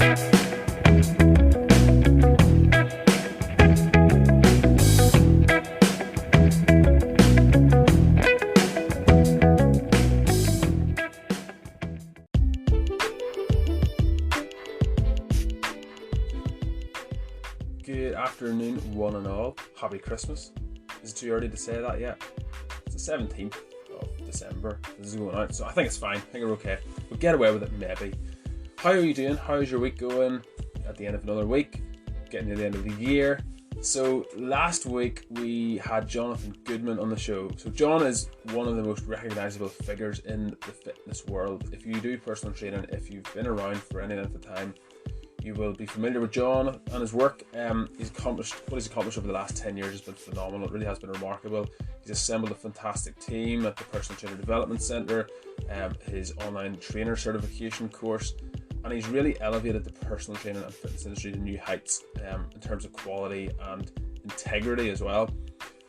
Good afternoon, one and all. Happy Christmas. Is it too early to say that yet? It's the 17th of December. This is going out, so I think it's fine. I think we're okay. We'll get away with it, maybe. How are you doing? How's your week going? At the end of another week, getting to the end of the year. So last week we had Jonathan Goodman on the show. So John is one of the most recognisable figures in the fitness world. If you do personal training, if you've been around for any length of time, you will be familiar with John and his work. What he's accomplished over the last 10 years has been phenomenal. It really has been remarkable. He's assembled a fantastic team at the Personal Trainer Development Centre, his online trainer certification course, and he's really elevated the personal training and fitness industry to new heights in terms of quality and integrity as well.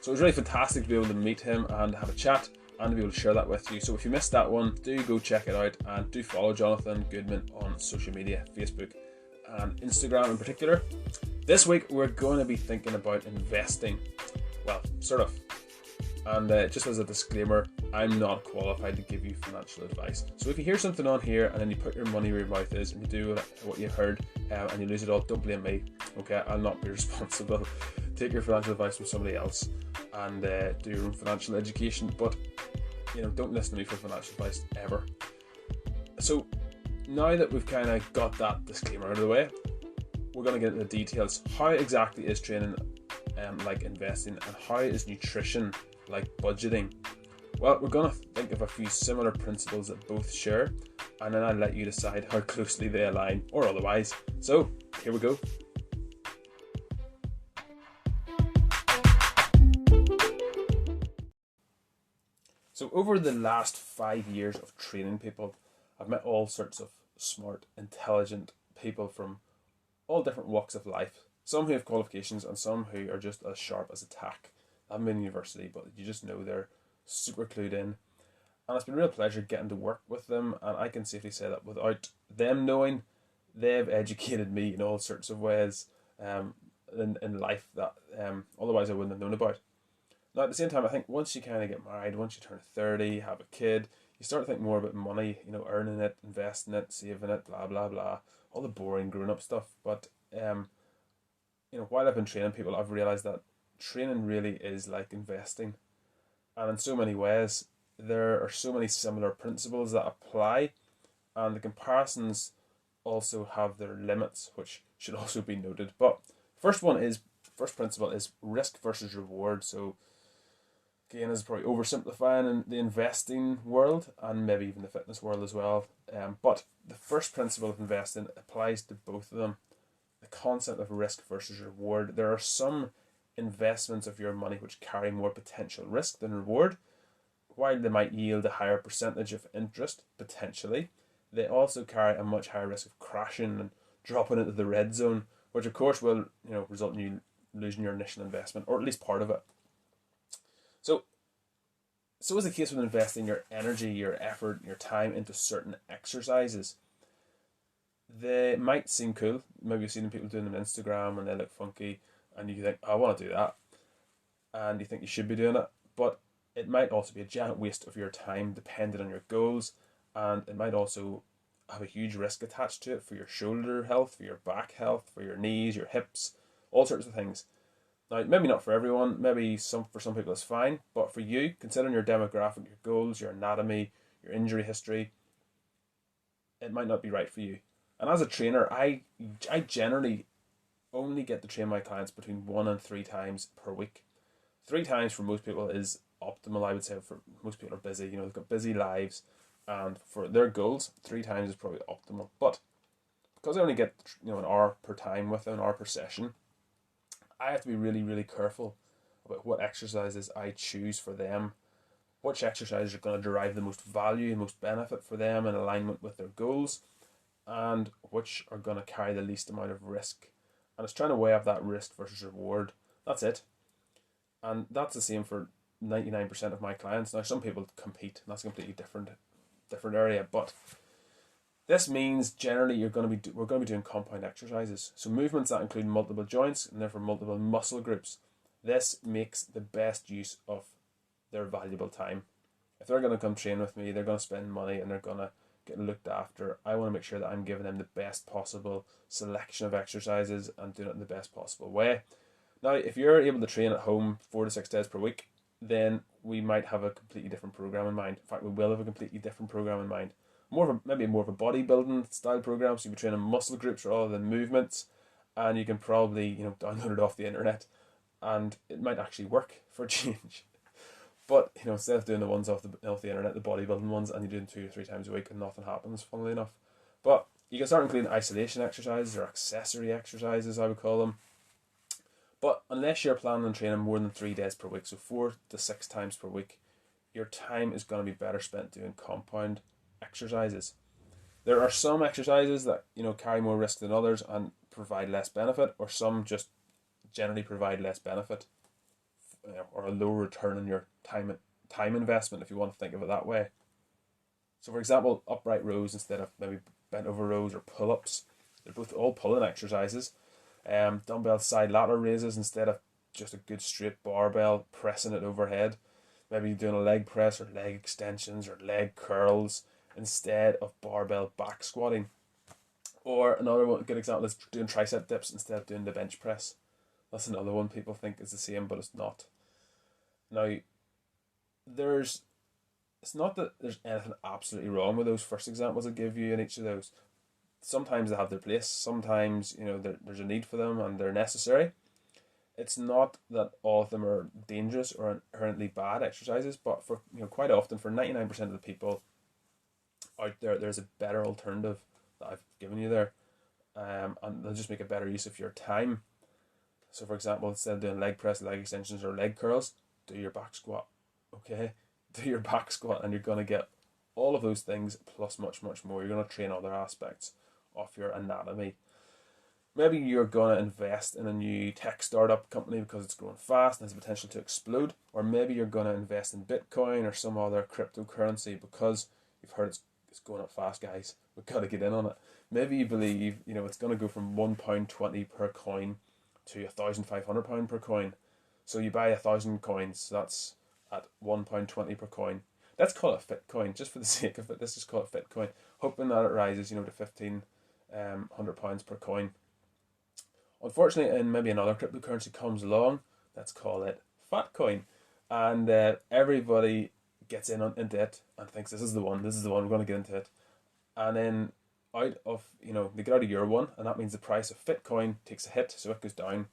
So it was really fantastic to be able to meet him and have a chat and to be able to share that with you. So if you missed that one, do go check it out and do follow Jonathan Goodman on social media, Facebook and Instagram in particular. This week we're going to be thinking about investing. Well, sort of. And just as a disclaimer, I'm not qualified to give you financial advice. So if you hear something on here and then you put your money where your mouth is and you do what you heard and you lose it all, don't blame me. Okay, I'll not be responsible. Take your financial advice from somebody else and do your own financial education. But don't listen to me for financial advice ever. So now that we've kind of got that disclaimer out of the way, we're going to get into the details. How exactly is training like investing, and how is nutrition like budgeting? Well, we're going to think of a few similar principles that both share, and then I'll let you decide how closely they align or otherwise. So here we go. So over the last 5 years of training people, I've met all sorts of smart, intelligent people from all different walks of life. Some who have qualifications and some who are just as sharp as a tack. I haven't been in university, but you just know they're super clued in. And it's been a real pleasure getting to work with them, and I can safely say that without them knowing, they've educated me in all sorts of ways in life that otherwise I wouldn't have known about. Now at the same time, I think once you kind of get married, once you turn 30, have a kid, you start to think more about money, earning it, investing it, saving it, blah, blah, blah, all the boring grown-up stuff. But, while I've been training people, I've realised that training really is like investing. And in so many ways, there are so many similar principles that apply, and the comparisons also have their limits, which should also be noted. But first principle is risk versus reward. So again, this is probably oversimplifying in the investing world and maybe even the fitness world as well. But the first principle of investing applies to both of them. The concept of risk versus reward. There are some investments of your money which carry more potential risk than reward. While they might yield a higher percentage of interest, potentially, they also carry a much higher risk of crashing and dropping into the red zone, which of course will result in you losing your initial investment, or at least part of it. So is the case with investing your energy, your effort, your time into certain exercises. They might seem cool. Maybe you've seen people doing them on Instagram and they look funky, and you think, I want to do that. And you think you should be doing it. But it might also be a giant waste of your time depending on your goals, and it might also have a huge risk attached to it for your shoulder health, for your back health, for your knees, your hips, all sorts of things. Now, maybe not for everyone, maybe for some people it's fine, but for you, considering your demographic, your goals, your anatomy, your injury history, it might not be right for you. And as a trainer, I generally only get to train my clients between 1 and 3 times per week. 3 times for most people is optimal, I would say. For most people are busy, they've got busy lives, and for their goals, 3 times is probably optimal. But because I only get an hour per time with an hour per session, I have to be really, really careful about what exercises I choose for them, which exercises are going to derive the most value and most benefit for them in alignment with their goals, and which are going to carry the least amount of risk. And it's trying to weigh up that risk versus reward. That's it. And that's the same for 99% of my clients. Now, some people compete, and that's a completely different area, but This means generally we're going to be doing compound exercises, so movements that include multiple joints and therefore multiple muscle groups. This makes the best use of their valuable time. If they're going to come train with me, they're going to spend money and they're going to get looked after. I want to make sure that I'm giving them the best possible selection of exercises and doing it in the best possible way. Now, if you're able to train at home 4 to 6 days per week, then we might have a completely different program in mind. In fact, we will have a completely different program in mind. Maybe more of a bodybuilding style program, so you'll be training muscle groups rather than movements, and you can probably download it off the internet, and it might actually work for a change. But instead of doing the ones off the internet, the bodybuilding ones, and you're doing 2 or 3 times a week and nothing happens, funnily enough. But you can start including isolation exercises or accessory exercises, I would call them. But unless you're planning on training more than 3 days per week, so 4 to 6 times per week, your time is going to be better spent doing compound exercises. There are some exercises that carry more risk than others and provide less benefit, or some just generally provide less benefit, or a low return on your time investment, if you want to think of it that way. So for example, upright rows instead of maybe bent over rows, or pull-ups. They're both all pulling exercises. Dumbbell side lateral raises instead of just a good straight barbell pressing it overhead. Maybe doing a leg press or leg extensions or leg curls instead of barbell back squatting. Or another one, good example is doing tricep dips instead of doing the bench press. That's another one people think is the same, but it's not. Now, it's not that there's anything absolutely wrong with those first examples I give you in each of those. Sometimes they have their place. Sometimes there's a need for them and they're necessary. It's not that all of them are dangerous or inherently bad exercises, but for quite often, for 99% of the people out there, there's a better alternative that I've given you there, and they'll just make a better use of your time. So for example, instead of doing leg press, leg extensions, or leg curls, do your back squat. Okay, do your back squat, and you're going to get all of those things plus much more. You're going to train other aspects of your anatomy. Maybe you're going to invest in a new tech startup company because it's growing fast and has the potential to explode. Or maybe you're going to invest in Bitcoin or some other cryptocurrency because you've heard it's going up fast, guys. We've got to get in on it. Maybe you believe it's going to go from £1.20 per coin to £1,500 per coin. So you buy 1,000 coins. That's at £1.20 per coin. Let's call it Fitcoin, just for the sake of it. Let's just call it Fitcoin, hoping that it rises, to £1,500 per coin. Unfortunately, and maybe another cryptocurrency comes along, let's call it Fatcoin, and everybody gets into it and thinks this is the one, we're going to get into it, and then they get out of year one, and that means the price of Fitcoin takes a hit, so it goes down,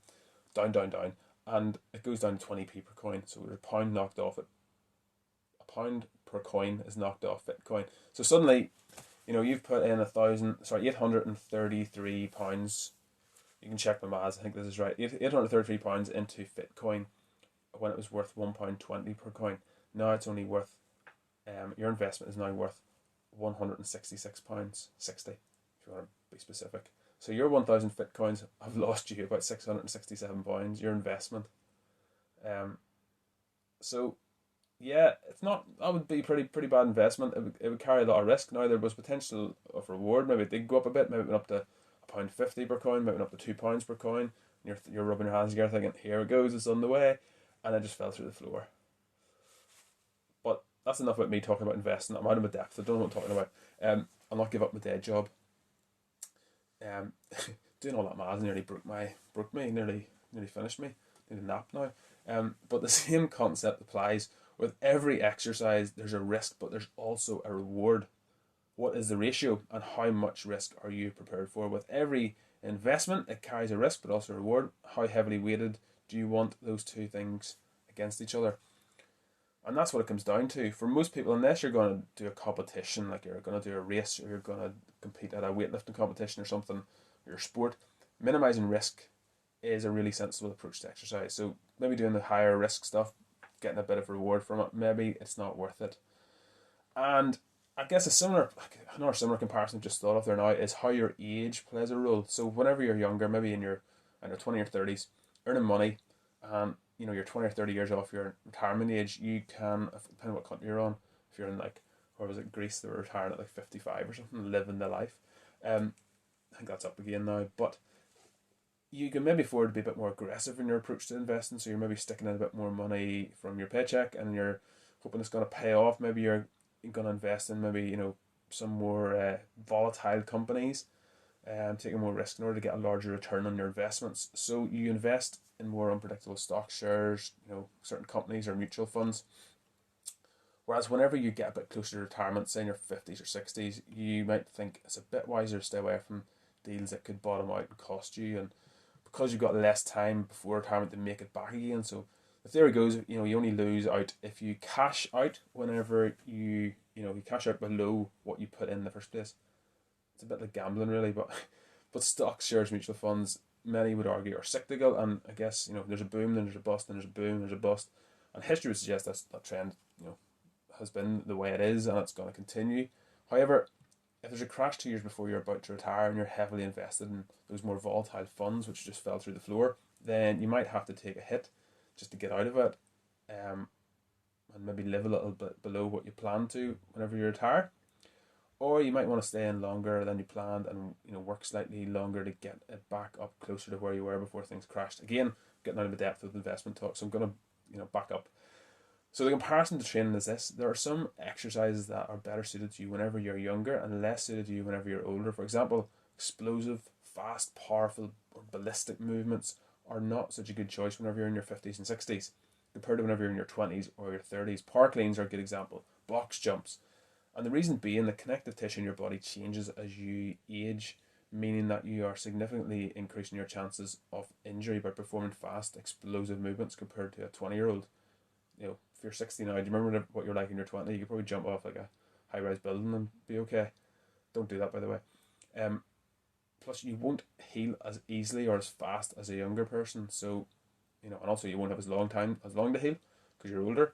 and it goes down to 20p per coin, so there's a pound knocked off it. A pound per coin is knocked off Fitcoin. So suddenly, you've put in £833. You can check my maths, I think this is right. £833 into Fitcoin when it was worth £1.20 per coin. Now it's only worth, your investment is now worth £166.60, if you want to be specific. So your 1,000 Fitcoins have lost you about £667, your investment. So yeah, it's not, that would be pretty bad investment. It would carry a lot of risk. Now there was potential of reward. Maybe it did go up a bit. Maybe it went up to £1.50 per coin. Maybe it went up to £2 per coin. And you're rubbing your hands together thinking, here it goes, it's on the way, and it just fell through the floor. But that's enough about me talking about investing. I'm out of my depth. I don't know what I'm talking about. I'll not give up my day job. Doing all that maths nearly broke me. Nearly finished me. Need a nap now. But the same concept applies. With every exercise, there's a risk, but there's also a reward. What is the ratio, and how much risk are you prepared for? With every investment, it carries a risk, but also a reward. How heavily weighted do you want those two things against each other? And that's what it comes down to. For most people, unless you're going to do a competition, like you're going to do a race, or you're going to compete at a weightlifting competition or something, or your sport, minimizing risk is a really sensible approach to exercise. So maybe doing the higher risk stuff, getting a bit of reward from it, maybe it's not worth it. And I guess another similar comparison I've just thought of there now is how your age plays a role. So whenever you're younger, maybe in your 20 or 30s, earning money, and you're 20 or 30 years off your retirement age, you can, depending on what country you're on, if you're in like or was it Greece, they were retiring at like 55 or something, living the life. I think that's up again now, but you can maybe afford to be a bit more aggressive in your approach to investing. So you're maybe sticking in a bit more money from your paycheck, and you're hoping it's going to pay off. Maybe you're going to invest in maybe some more volatile companies, taking more risk in order to get a larger return on your investments. So you invest in more unpredictable stock shares, certain companies or mutual funds. Whereas whenever you get a bit closer to retirement, say in your 50s or 60s, you might think it's a bit wiser to stay away from deals that could bottom out and cost you, and because you've got less time before retirement to make it back again. So the theory goes, you only lose out if you cash out whenever you cash out below what you put in the first place. It's a bit like gambling, really, but stocks, shares, mutual funds, many would argue are cyclical, and I guess there's a boom, then there's a bust, then there's a boom, there's a bust, and history would suggest that trend has been the way it is, and it's going to continue. However, if there's a crash 2 years before you're about to retire and you're heavily invested in those more volatile funds which just fell through the floor, then you might have to take a hit just to get out of it, and maybe live a little bit below what you plan to whenever you retire. Or you might want to stay in longer than you planned and work slightly longer to get it back up closer to where you were before things crashed. Again, getting out of the depth of investment talk, so I'm going to back up. So the comparison to training is this: there are some exercises that are better suited to you whenever you're younger and less suited to you whenever you're older. For example, explosive, fast, powerful, or ballistic movements are not such a good choice whenever you're in your 50s and 60s compared to whenever you're in your 20s or your 30s. Power cleans are a good example. Box jumps. And the reason being, the connective tissue in your body changes as you age, meaning that you are significantly increasing your chances of injury by performing fast, explosive movements compared to a 20-year-old. If you're 60 now, do you remember what you're like in your 20s? You could probably jump off like a high-rise building and be okay. Don't do that, by the way. Plus, you won't heal as easily or as fast as a younger person. So, and also you won't have as long to heal because you're older.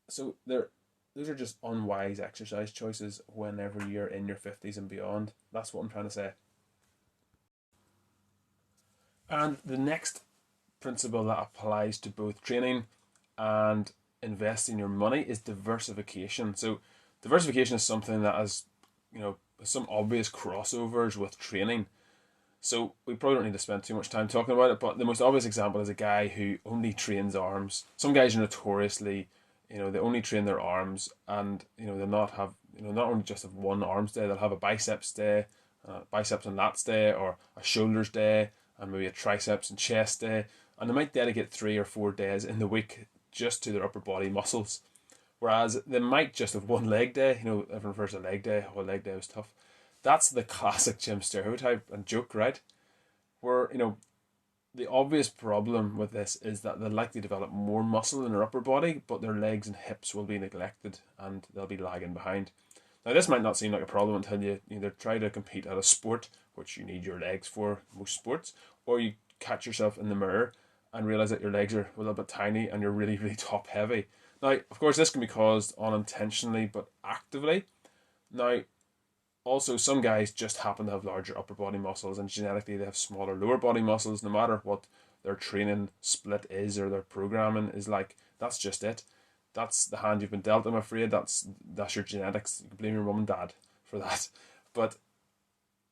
So those are just unwise exercise choices whenever you're in your 50s and beyond. That's what I'm trying to say. And the next principle that applies to both training and investing your money is diversification. So diversification is something that has some obvious crossovers with training. So we probably don't need to spend too much time talking about it, but the most obvious example is a guy who only trains arms. Some guys are notoriously, they only train their arms, and they'll not have, not only just have one arms day, they'll have a biceps day, biceps and lats day, or a shoulders day, and maybe a triceps and chest day. And they might dedicate 3 or 4 days in the week just to their upper body muscles. Whereas they might just have one leg day. Everyone refers to leg day. Oh, leg day was tough. That's the classic gym stereotype and joke, right? Where, the obvious problem with this is that they'll likely develop more muscle in their upper body, but their legs and hips will be neglected and they'll be lagging behind. Now, this might not seem like a problem until you either try to compete at a sport, which you need your legs for most sports, or you catch yourself in the mirror and realize that your legs are a little bit tiny and you're really, really top heavy. Now, of course, this can be caused unintentionally, but actively. Now, also, some guys just happen to have larger upper body muscles, and genetically they have smaller lower body muscles. No matter what their training split is or their programming is like, that's just it. That's the hand you've been dealt, I'm afraid. That's your genetics. You can blame your mum and dad for that. But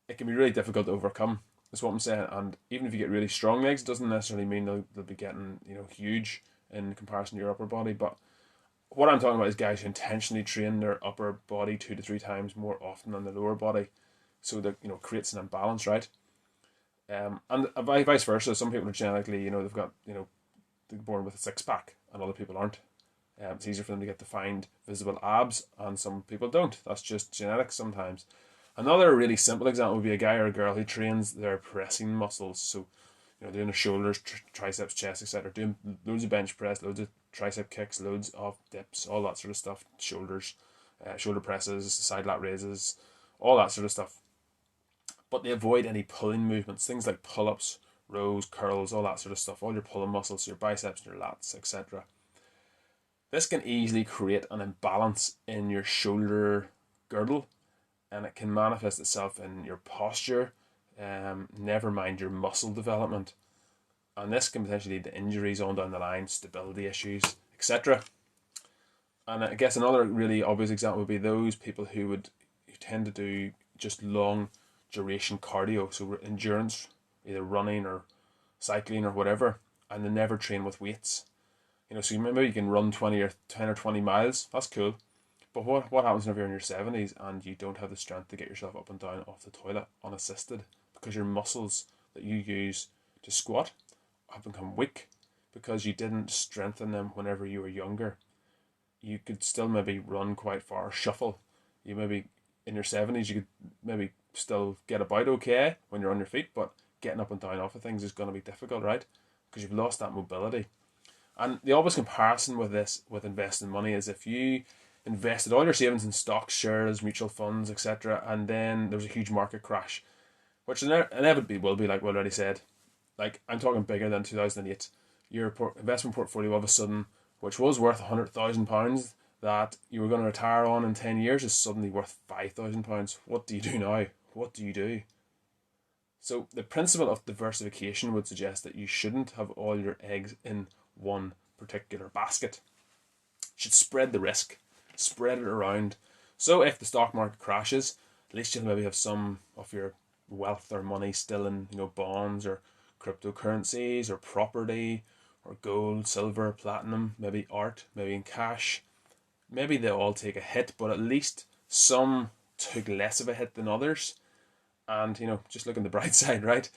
it can be really difficult to overcome. That's what I'm saying. And even if you get really strong legs, it doesn't necessarily mean they'll be getting huge in comparison to your upper body. But what I'm talking about is guys who intentionally train their upper body 2 to 3 times more often than the lower body, so that creates an imbalance, right? And vice versa. Some people are genetically, they've got they're born with a 6-pack, and other people aren't. It's easier for them to get defined, visible abs, and some people don't. That's just genetics sometimes. Another really simple example would be a guy or a girl who trains their pressing muscles. So, doing their shoulders, triceps, chest, etc. Doing loads of bench press, loads of tricep kicks, loads of dips, all that sort of stuff. Shoulders, shoulder presses, side lat raises, all that sort of stuff. But they avoid any pulling movements, things like pull-ups, rows, curls, all that sort of stuff. All your pulling muscles, your biceps, your lats, etc. This can easily create an imbalance in your shoulder girdle, and it can manifest itself in your posture, never mind your muscle development. And this can potentially lead to injuries on down the line, stability issues, etc. And I guess another really obvious example would be those people who tend to do just long duration cardio, so endurance, either running or cycling or whatever, and they never train with weights. So maybe you can run 20 miles. That's cool. But what happens whenever you're in your 70s and you don't have the strength to get yourself up and down off the toilet unassisted because your muscles that you use to squat have become weak because you didn't strengthen them whenever you were younger. You could still maybe run quite far, shuffle. You maybe in your 70s you could maybe still get about okay when you're on your feet, but getting up and down off of things is going to be difficult, right? Because you've lost that mobility. And the obvious comparison with this, with investing money, is if you invested all your savings in stocks, shares, mutual funds, etc., and then there was a huge market crash, which inevitably will be, like we already said. Like, I'm talking bigger than 2008. Your investment portfolio all of a sudden, which was worth £100,000 that you were going to retire on in 10 years, is suddenly worth £5,000. What do you do now? What do you do? So the principle of diversification would suggest that you shouldn't have all your eggs in one particular basket. You should spread the risk, spread it around. So if the stock market crashes, at least you'll maybe have some of your wealth or money still in bonds or cryptocurrencies or property or gold, silver, platinum, maybe art, maybe in cash. Maybe they all take a hit, but at least some took less of a hit than others. And just look on the bright side, right?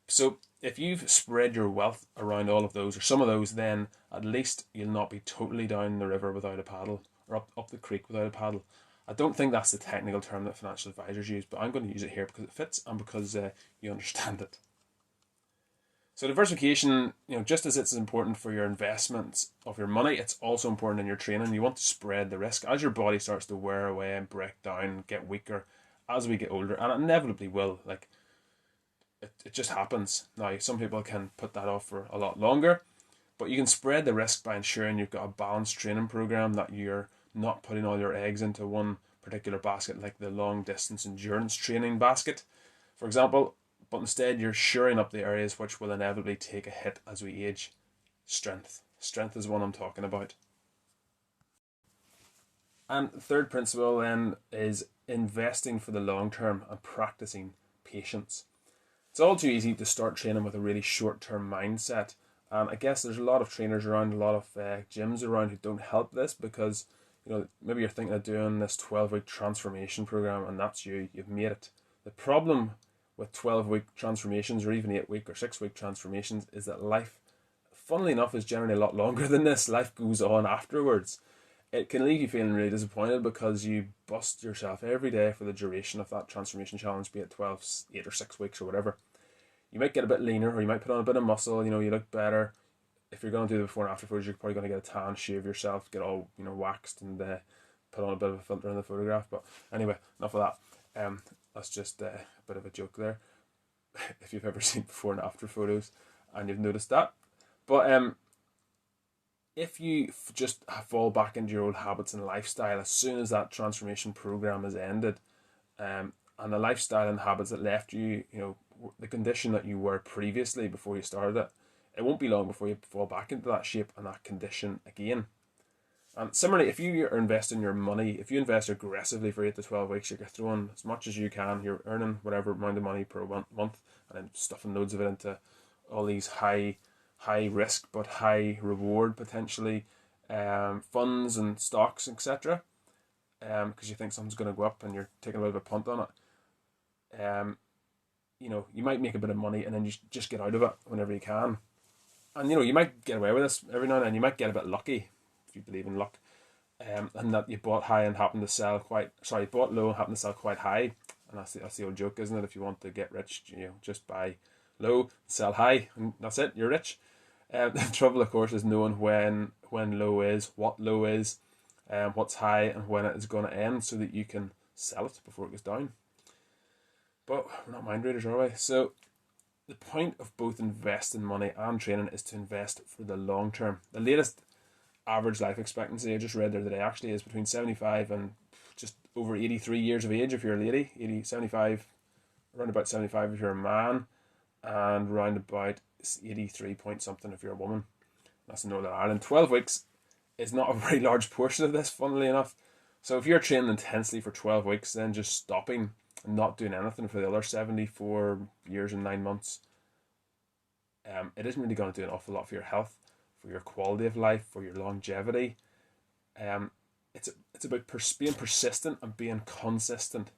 So if you've spread your wealth around all of those or some of those, then at least you'll not be totally down the river without a paddle, or up the creek without a paddle. I don't think that's the technical term that financial advisors use, but I'm going to use it here because it fits and because you understand it. So diversification, just as it's important for your investments of your money, it's also important in your training. You want to spread the risk as your body starts to wear away and break down, get weaker as we get older, and it inevitably will. Like, it just happens. Now, some people can put that off for a lot longer, but you can spread the risk by ensuring you've got a balanced training program, that you're not putting all your eggs into one particular basket, like the long distance endurance training basket, for example, but instead you're shoring up the areas which will inevitably take a hit as we age. Strength. Strength is what I'm talking about. And the third principle then is investing for the long term and practicing patience. It's all too easy to start training with a really short-term mindset. And I guess there's a lot of trainers around, a lot of gyms around who don't help this because, maybe you're thinking of doing this 12-week transformation program and that's you've made it. The problem with 12-week transformations or even 8-week or 6-week transformations is that life, funnily enough, is generally a lot longer than this. Life goes on afterwards. It can leave you feeling really disappointed because you bust yourself every day for the duration of that transformation challenge, be it 12, 8 or 6 weeks or whatever. You might get a bit leaner or you might put on a bit of muscle, you look better. If you're going to do the before and after photos, you're probably going to get a tan, shave yourself, get all, waxed and put on a bit of a filter in the photograph. But anyway, enough of that. That's just a bit of a joke there. If you've ever seen before and after photos and you've noticed that. But if you just fall back into your old habits and lifestyle as soon as that transformation program is ended, and the lifestyle and habits that left you, the condition that you were previously before you started it, it won't be long before you fall back into that shape and that condition again. And similarly, if you are investing your money, if you invest aggressively for 8 to 12 weeks, you're throwing as much as you can, you're earning whatever amount of money per month, and then stuffing loads of it into all these high risk but high reward potentially funds and stocks, etc. Because you think something's going to go up and you're taking a bit of a punt on it. You might make a bit of money and then you just get out of it whenever you can. And you might get away with this every now and then. You might get a bit lucky, if you believe in luck, and that you bought high and happened to sell bought low and happened to sell quite high. And that's the old joke, isn't it? If you want to get rich, just buy low, sell high, and that's it. You're rich. The trouble, of course, is knowing when low is, what low is, what's high, and when it is going to end, so that you can sell it before it goes down. But we're not mind readers, are we? So the point of both investing money and training is to invest for the long term. The latest average life expectancy, I just read the other day, actually is between 75 and just over 83 years of age if you're a lady, 75, around about 75 if you're a man, and around about 83 point something if you're a woman. That's in Northern Ireland. 12 weeks is not a very large portion of this, funnily enough. So if you're training intensely for 12 weeks, then just stopping and not doing anything for the other 74 years and 9 months, it isn't really going to do an awful lot for your health, for your quality of life, for your longevity. Um, it's about being persistent and being consistent,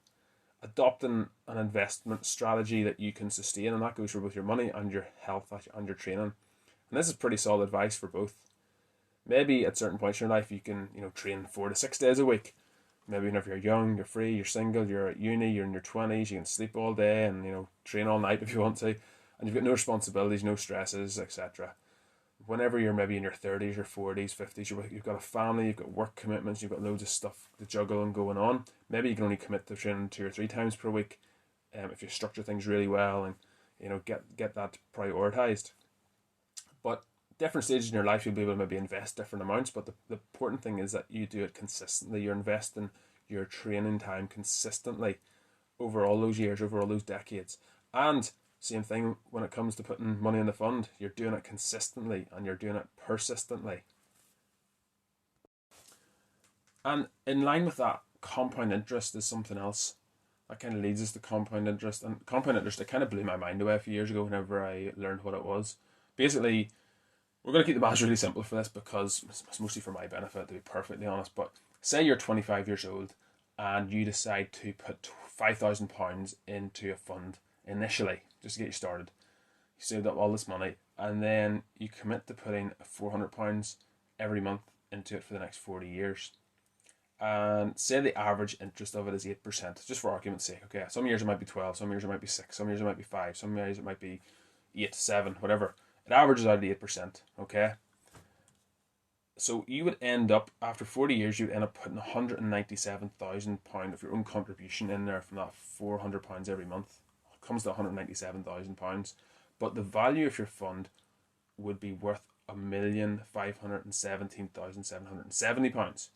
adopting an investment strategy that you can sustain, and that goes for both your money and your health and your training. And this is pretty solid advice for both. Maybe at certain points in your life you can, train 4 to 6 days a week. Maybe whenever you're young, you're free, you're single, you're at uni, you're in your 20s, you can sleep all day and train all night if you want to, and you've got no responsibilities, no stresses, etc. Whenever you're maybe in your 30s or 40s, 50s, you've got a family, you've got work commitments, you've got loads of stuff to juggle and going on. Maybe you can only commit to training 2 or 3 times per week, if you structure things really well and get that prioritized. But different stages in your life, you'll be able to maybe invest different amounts. But the important thing is that you do it consistently. You're investing your training time consistently over all those years, over all those decades. And same thing when it comes to putting money in the fund. You're doing it consistently and you're doing it persistently. And in line with that, compound interest is something else that kind of leads us to compound interest. And compound interest, it kind of blew my mind away a few years ago whenever I learned what it was. Basically, we're going to keep the maths really simple for this because it's mostly for my benefit, to be perfectly honest. But say you're 25 years old and you decide to put £5,000 into a fund initially, just to get you started. You saved up all this money and then you commit to putting £400 every month into it for the next 40 years. And say the average interest of it is 8%, just for argument's sake. Okay, some years it might be 12, some years it might be 6, some years it might be 5, some years it might be 8, 7, whatever. It averages out at 8%, okay? So you would end up, after 40 years, you would end up putting £197,000 of your own contribution in there from that £400 every month. It comes to £197,000. But the value of your fund would be worth £1,517,770.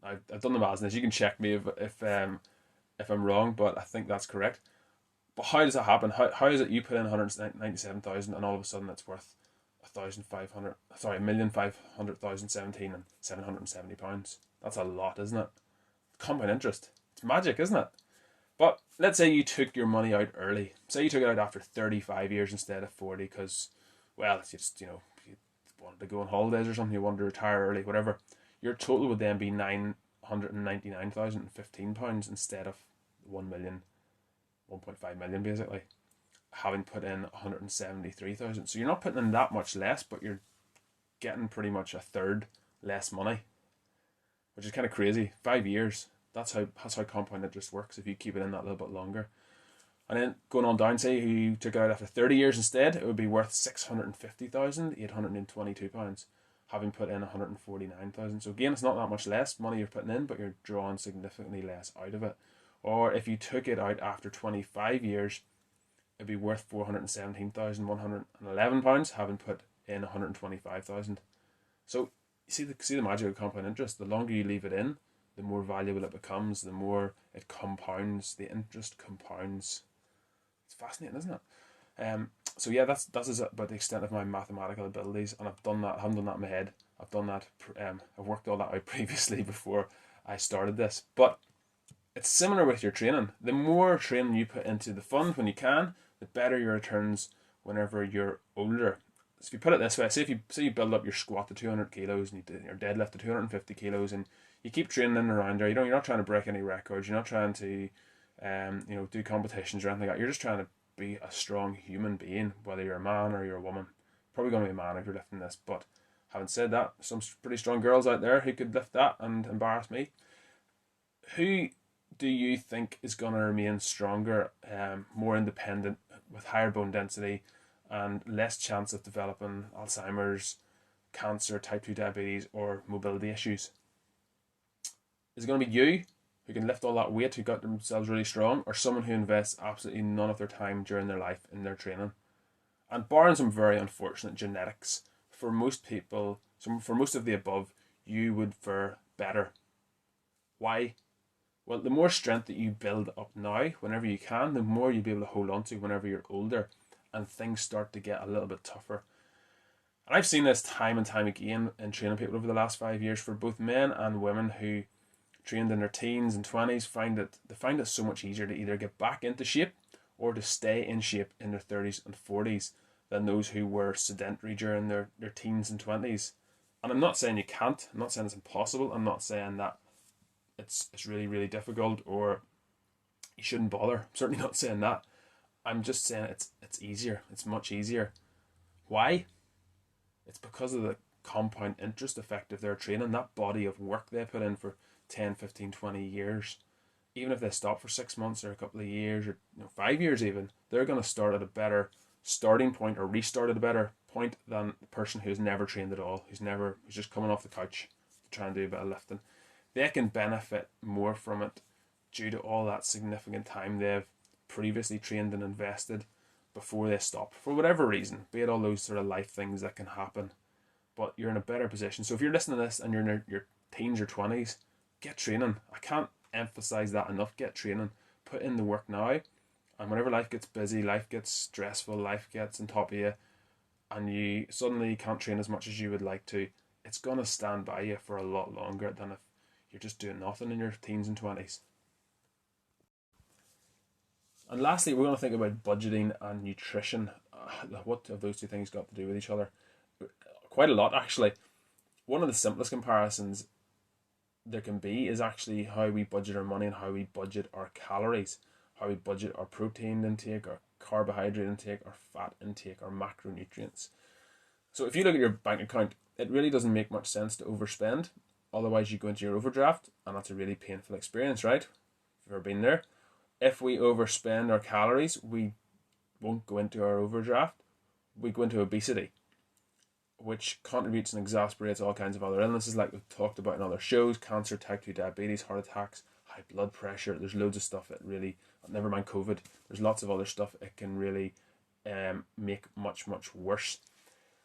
I've done the maths, and you can check me if I'm wrong, but I think that's correct. But how does that happen? How is it you put in 197,000 and all of a sudden it's worth 1,500,17 and £770? That's a lot, isn't it? Compound interest. It's magic, isn't it? But let's say you took your money out early. Say you took it out after 35 years instead of 40 because, well, it's just, you wanted to go on holidays or something, you wanted to retire early, whatever. Your total would then be £999,015 instead of 1.5 million basically, having put in 173,000. So you're not putting in that much less, but you're getting pretty much a third less money, which is kind of crazy. 5 years. That's how compound interest works if you keep it in that little bit longer. And then going on down, say you took it out after 30 years instead, it would be worth £650,822, having put in 149,000. So again, it's not that much less money you're putting in, but you're drawing significantly less out of it. Or if you took it out after 25 years, it'd be worth £417,111, having put in 125,000. So you see the magic of compound interest. The longer you leave it in, the more valuable it becomes, the more it compounds, the interest compounds. It's fascinating, isn't it? So yeah, that's about the extent of my mathematical abilities, and I haven't done that in my head. I've done that. I've worked all that out previously before I started this. But it's similar with your training. The more training you put into the fund when you can, the better your returns whenever you're older. So if you put it this way, say you build up your squat to 200 kilos and your deadlift to 250 kilos, and you keep training in and around there. You're not trying to break any records. You're not trying to, do competitions or anything like that. You're just trying to be a strong human being, whether you're a man or you're a woman. Probably going to be a man if you're lifting this, but having said that, some pretty strong girls out there who could lift that and embarrass me. Who do you think is going to remain stronger, more independent, with higher bone density and less chance of developing Alzheimer's, cancer, type 2 diabetes, or mobility issues? Is it going to be you, who can lift all that weight, who got themselves really strong, or someone who invests absolutely none of their time during their life in their training? And barring some very unfortunate genetics, for most people, for most of the above, you would fare better. Why? Well, the more strength that you build up now, whenever you can, the more you'll be able to hold on to whenever you're older and things start to get a little bit tougher. And I've seen this time and time again in training people over the last 5 years for both men and women who trained in their teens and 20s find it so much easier to either get back into shape or to stay in shape in their 30s and 40s than those who were sedentary during their teens and 20s. And I'm not saying you can't, I'm not saying it's impossible, I'm not saying that it's really, really difficult or you shouldn't bother. I'm certainly not saying that. I'm just saying it's easier. It's much easier. Why? It's because of the compound interest effect of their training, that body of work they put in for 10, 15, 20 years. Even if they stop for 6 months or a couple of years or 5 years even, they're going to start at a better starting point or restart at a better point than the person who's never trained at all, who's just coming off the couch to try and do a bit of lifting. They can benefit more from it due to all that significant time they've previously trained and invested before they stop for whatever reason, be it all those sort of life things that can happen. But you're in a better position. So if you're listening to this and you're in your teens or 20s, get training. I can't emphasize that enough. Get training. Put in the work now. And whenever life gets busy, life gets stressful, life gets on top of you, and you suddenly can't train as much as you would like to, it's going to stand by you for a lot longer than if you're just doing nothing in your teens and 20s. And lastly, we're going to think about budgeting and nutrition. What have those two things got to do with each other? Quite a lot, actually. One of the simplest comparisons there can be is actually how we budget our money and how we budget our calories, how we budget our protein intake, our carbohydrate intake, our fat intake, our macronutrients. So if you look at your bank account, it really doesn't make much sense to overspend. Otherwise, you go into your overdraft, and that's a really painful experience, right? If you've ever been there. If we overspend our calories, we won't go into our overdraft. We go into obesity, which contributes and exacerbates all kinds of other illnesses like we've talked about in other shows: cancer, type 2 diabetes, heart attacks, high blood pressure. There's loads of stuff that really, never mind COVID, there's lots of other stuff it can really make much, much worse.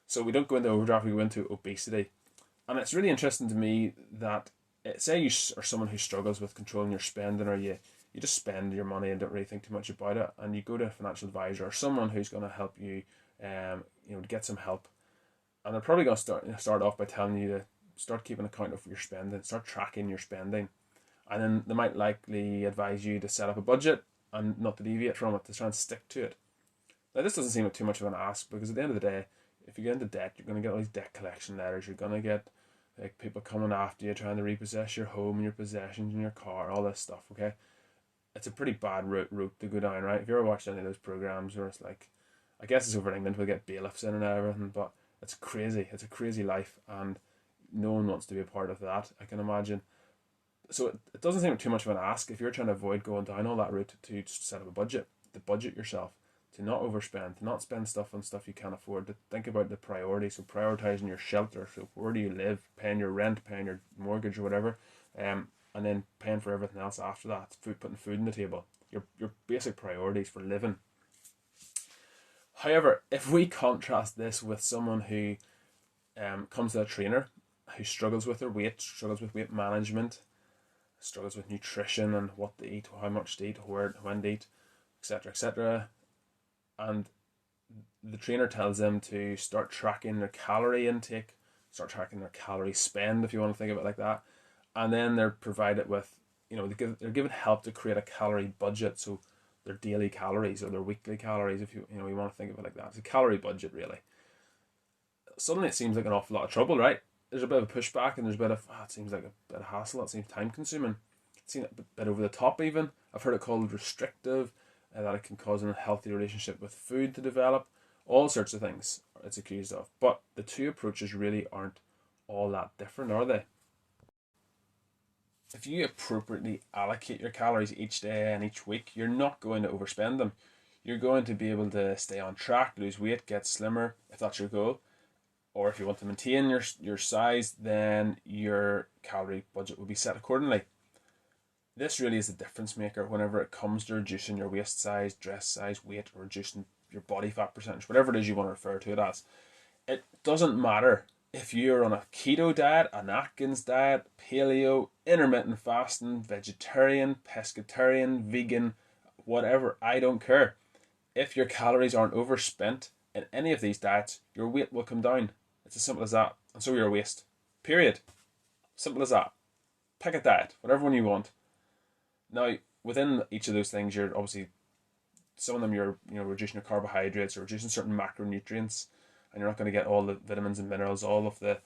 So we don't go into overdraft, we go into obesity. And it's really interesting to me that, say you are someone who struggles with controlling your spending, or you just spend your money and don't really think too much about it, and you go to a financial advisor or someone who's going to help you, to get some help. And they're probably going to start off by telling you to start keeping account of your spending, start tracking your spending. And then they might likely advise you to set up a budget and not to deviate from it, to try and stick to it. Now, this doesn't seem like too much of an ask, because at the end of the day, if you get into debt, you're going to get all these debt collection letters. You're going to get like people coming after you, trying to repossess your home and your possessions and your car, all this stuff, okay? It's a pretty bad route to go down, right? If you ever watched any of those programs where it's like, I guess it's over in England, we'll get bailiffs in and everything, but it's crazy. It's a crazy life, and no one wants to be a part of that, I can imagine. So it doesn't seem too much of an ask if you're trying to avoid going down all that route to just set up a budget, to budget yourself, to not overspend, to not spend stuff on stuff you can't afford, to think about the priorities. So prioritizing your shelter, so where do you live, paying your rent, paying your mortgage or whatever, and then paying for everything else after that, putting food on the table, your basic priorities for living. However, if we contrast this with someone who comes to a trainer who struggles with their weight, struggles with weight management, struggles with nutrition and what to eat, how much to eat, when to eat, etc., etc., and the trainer tells them to start tracking their calorie intake, start tracking their calorie spend, if you want to think of it like that, and then they're provided with, they're given help to create a calorie budget, so their daily calories or their weekly calories, if you want to think of it like that. It's a calorie budget, really. Suddenly it seems like an awful lot of trouble, right? There's a bit of a pushback, and there's a bit of, it seems like a bit of hassle, it seems time consuming. It's seen a bit over the top even. I've heard it called restrictive, that it can cause an unhealthy relationship with food to develop. All sorts of things it's accused of. But the two approaches really aren't all that different, are they? If you appropriately allocate your calories each day and each week, you're not going to overspend them. You're going to be able to stay on track, lose weight, get slimmer, if that's your goal. Or if you want to maintain your size, then your calorie budget will be set accordingly. This really is the difference maker whenever it comes to reducing your waist size, dress size, weight, or reducing your body fat percentage, whatever it is you want to refer to it as. It doesn't matter if you're on a keto diet, an Atkins diet, paleo, intermittent fasting, vegetarian, pescatarian, vegan, whatever, I don't care. If your calories aren't overspent in any of these diets, your weight will come down. It's as simple as that. And so your waist. Period. Simple as that. Pick a diet, whatever one you want. Now, within each of those things, you're obviously, some of them you're reducing your carbohydrates or reducing certain macronutrients, and you're not going to get all the vitamins and minerals, all of the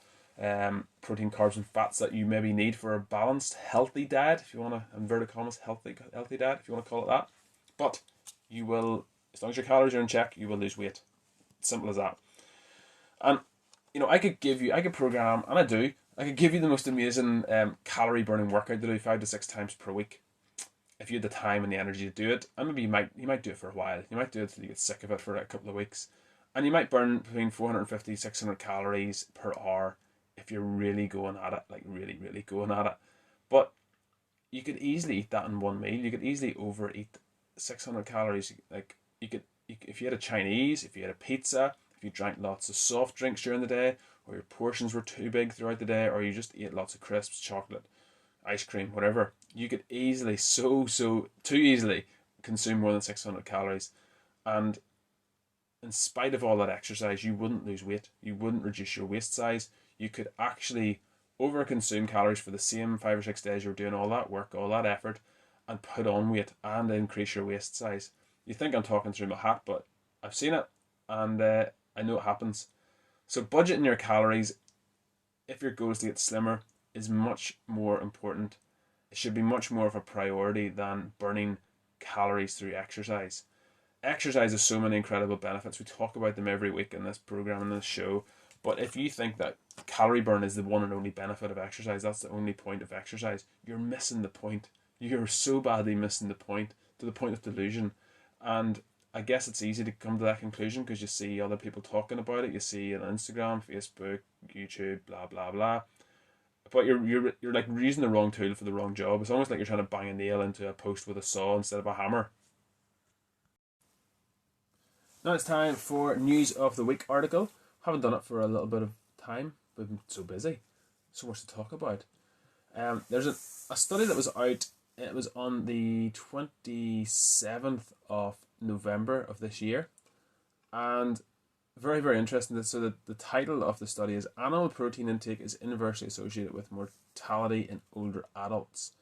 protein, carbs, and fats that you maybe need for a balanced, healthy diet, if you want to, inverted commas, healthy diet, if you want to call it that. But you will, as long as your calories are in check, you will lose weight. Simple as that. And I could program, and I could give you the most amazing calorie burning workout to do 5 to 6 times per week, if you had the time and the energy to do it. And maybe you might do it for a while. You might do it until you get sick of it for a couple of weeks, and you might burn between 450 600 calories per hour if you're really going at it, like really, really going at it. But you could easily eat that in one meal. You could easily overeat 600 calories. Like you could, if you had a Chinese, if you had a pizza, if you drank lots of soft drinks during the day, or your portions were too big throughout the day, or you just ate lots of crisps, chocolate, ice cream, whatever, you could easily, too easily, consume more than 600 calories. And in spite of all that exercise, you wouldn't lose weight. You wouldn't reduce your waist size. You could actually overconsume calories for the same 5 or 6 days you're doing all that work, all that effort, and put on weight and increase your waist size. You think I'm talking through my hat, but I've seen it, and I know it happens. So budgeting your calories, if your goal is to get slimmer, is much more important. It should be much more of a priority than burning calories through exercise. Exercise has so many incredible benefits. We talk about them every week in this program and this show. But if you think that calorie burn is the one and only benefit of exercise, that's the only point of exercise, you're missing the point. You're so badly missing the point, to the point of delusion. And I guess it's easy to come to that conclusion because you see other people talking about it. You see it on Instagram, Facebook, YouTube, blah, blah, blah. But you're like using the wrong tool for the wrong job. It's almost like you're trying to bang a nail into a post with a saw instead of a hammer. Now it's time for News of the Week article. Haven't done it for a little bit of time. We've been so busy. So much to talk about. There's a study that was out. It was on the 27th of November of this year. And very, very interesting. So the title of the study is Animal Protein Intake is Inversely Associated with Mortality in Older Adults.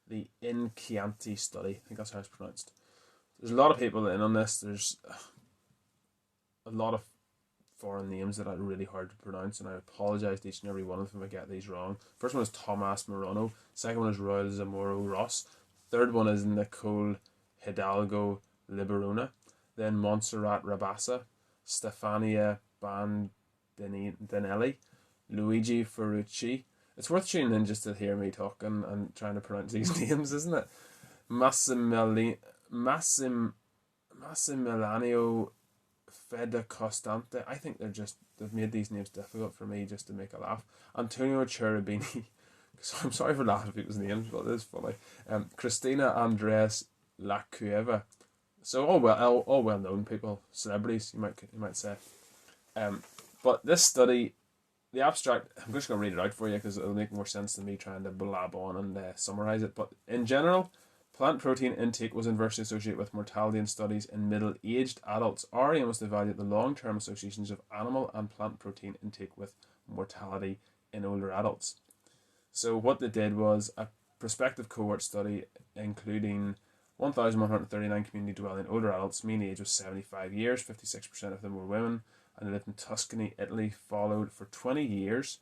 The InCHIANTI study. I think that's how it's pronounced. There's a lot of people in on this. There's a lot of foreign names that are really hard to pronounce, and I apologise to each and every one of them if I get these wrong. First one is Tomás Morono. Second one is Royal Zamoro Ross. Third one is Nicole Hidalgo Liberona. Then Montserrat Rabassa, Stefania Bandinelli, Luigi Ferrucci. It's worth tuning in just to hear me talking and trying to pronounce these names, isn't it? Massimiliano Fedacostante. I think they've made these names difficult for me just to make a laugh. Antonio Cherubini. So I'm sorry for laughing at people's names, but it is funny. Christina Andres Lacueva. So all well known people, celebrities, you might say. But this study, the abstract, I'm just going to read it out for you because it'll make more sense than me trying to blab on and summarise it. But in general, plant protein intake was inversely associated with mortality in studies in middle-aged adults. Our aim was to evaluate the long-term associations of animal and plant protein intake with mortality in older adults. So what they did was a prospective cohort study including 1,139 community-dwelling older adults. Mean age was 75 years, 56% of them were women, and they lived in Tuscany, Italy. Followed for 20 years,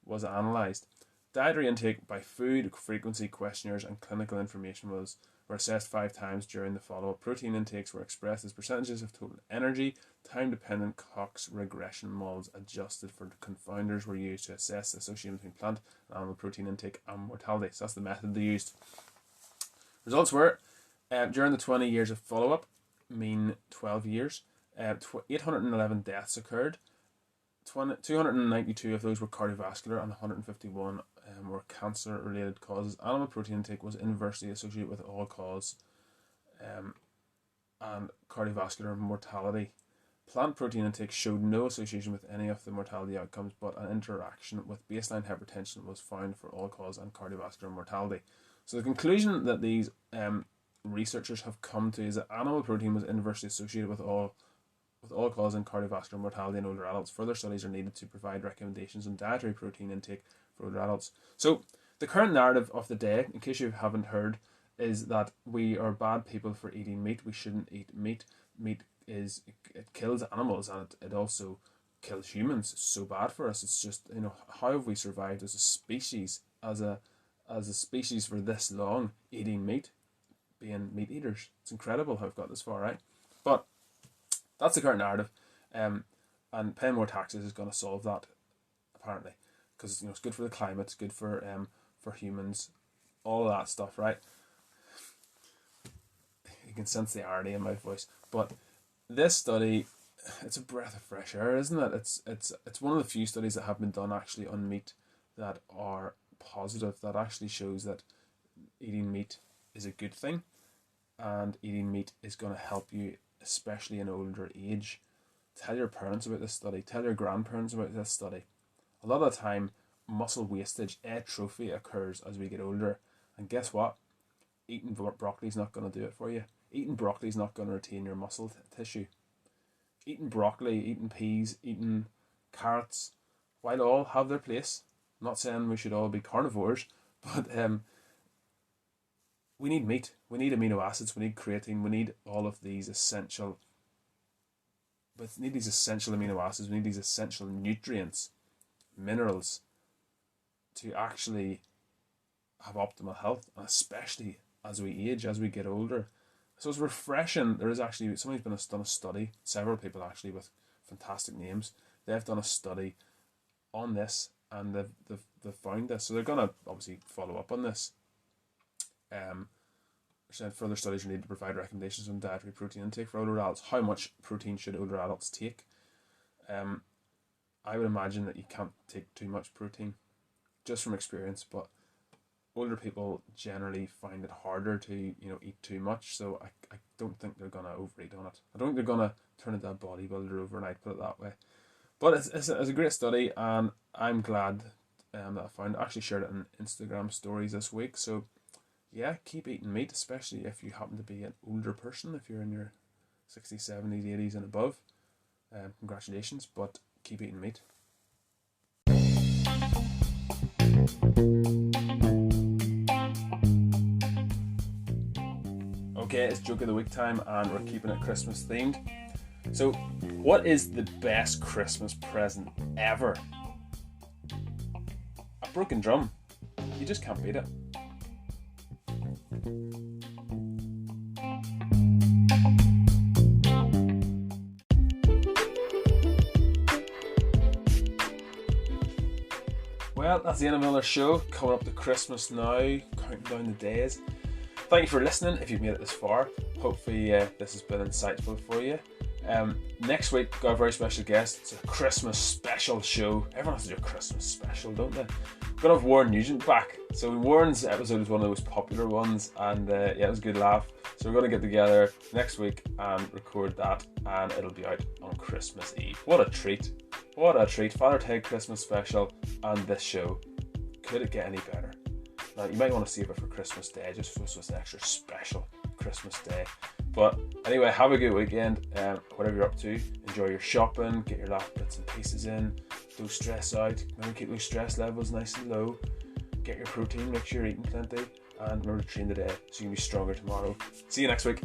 was analysed. Dietary intake by food frequency questionnaires and clinical information were assessed 5 times during the follow-up. Protein intakes were expressed as percentages of total energy. Time-dependent Cox regression models adjusted for confounders were used to assess the association between plant and animal protein intake and mortality. So that's the method they used. Results were, during the 20 years of follow-up, mean 12 years, 811 deaths occurred. 292 of those were cardiovascular and 151 were cancer-related causes. Animal protein intake was inversely associated with all-cause and cardiovascular mortality. Plant protein intake showed no association with any of the mortality outcomes, but an interaction with baseline hypertension was found for all-cause and cardiovascular mortality. So the conclusion that these researchers have come to is that animal protein was inversely associated with all with all causing cardiovascular mortality in older adults. Further studies are needed to provide recommendations on dietary protein intake for older adults. So the current narrative of the day, in case you haven't heard, is that we are bad people for eating meat. We shouldn't eat meat. Meat it kills animals, and it also kills humans. It's so bad for us. It's just, how have we survived as a species, as a species for this long, eating meat, being meat eaters? It's incredible how we've got this far, right? But that's the current narrative, and paying more taxes is going to solve that, apparently, because it's good for the climate, it's good for humans, all of that stuff, right? You can sense the irony in my voice, but this study, it's a breath of fresh air, isn't it? It's one of the few studies that have been done actually on meat that are positive, that actually shows that eating meat is a good thing, and eating meat is going to help you, especially in older age. Tell your parents about this study. Tell your grandparents about this study. A lot of the time, muscle wastage, atrophy, occurs as we get older. And guess what? Eating broccoli is not going to do it for you. Eating broccoli is not going to retain your muscle tissue. Eating broccoli, eating peas, eating carrots, while all have their place. I'm not saying we should all be carnivores, but we need meat. We need amino acids. We need creatine. We need all of these essential. But we need these essential amino acids. We need these essential nutrients, minerals, to actually have optimal health, and especially as we age, as we get older. So it's refreshing. There is actually, somebody's done a study, several people actually with fantastic names. They've done a study on this, and they've found this. So they're going to obviously follow up on this. Said further studies are needed to provide recommendations on dietary protein intake for older adults. How much protein should older adults take? I would imagine that you can't take too much protein, just from experience, but older people generally find it harder to eat too much, so I don't think they're going to overeat on it. I don't think they're going to turn into a bodybuilder overnight, put it that way. But it's a great study, and I'm glad that I found it. I actually shared it in Instagram stories this week, so yeah, keep eating meat, especially if you happen to be an older person, if you're in your 60s, 70s, 80s and above. Congratulations, but keep eating meat. Okay, it's joke of the week time, and we're keeping it Christmas themed. So, what is the best Christmas present ever? A broken drum. You just can't beat it. Well, that's the end of another show. Coming up to Christmas now, counting down the days. Thank you for listening if you've made it this far. Hopefully this has been insightful for you. Next week, got a very special guest. It's a Christmas special show. Everyone has to do a Christmas special, don't they? We're going to have Warren Nugent back. So Warren's episode was one of the most popular ones, and it was a good laugh. So we're going to get together next week and record that, and it'll be out on Christmas Eve. What a treat. What a treat. Father Ted Christmas special and this show. Could it get any better? Now, you might want to save it for Christmas Day, just for an extra special Christmas Day. But anyway, have a good weekend, whatever you're up to. Enjoy your shopping, get your last bits and pieces in. Don't stress out. Remember, keep those stress levels nice and low. Get your protein, make sure you're eating plenty. And remember to train today so you can be stronger tomorrow. See you next week.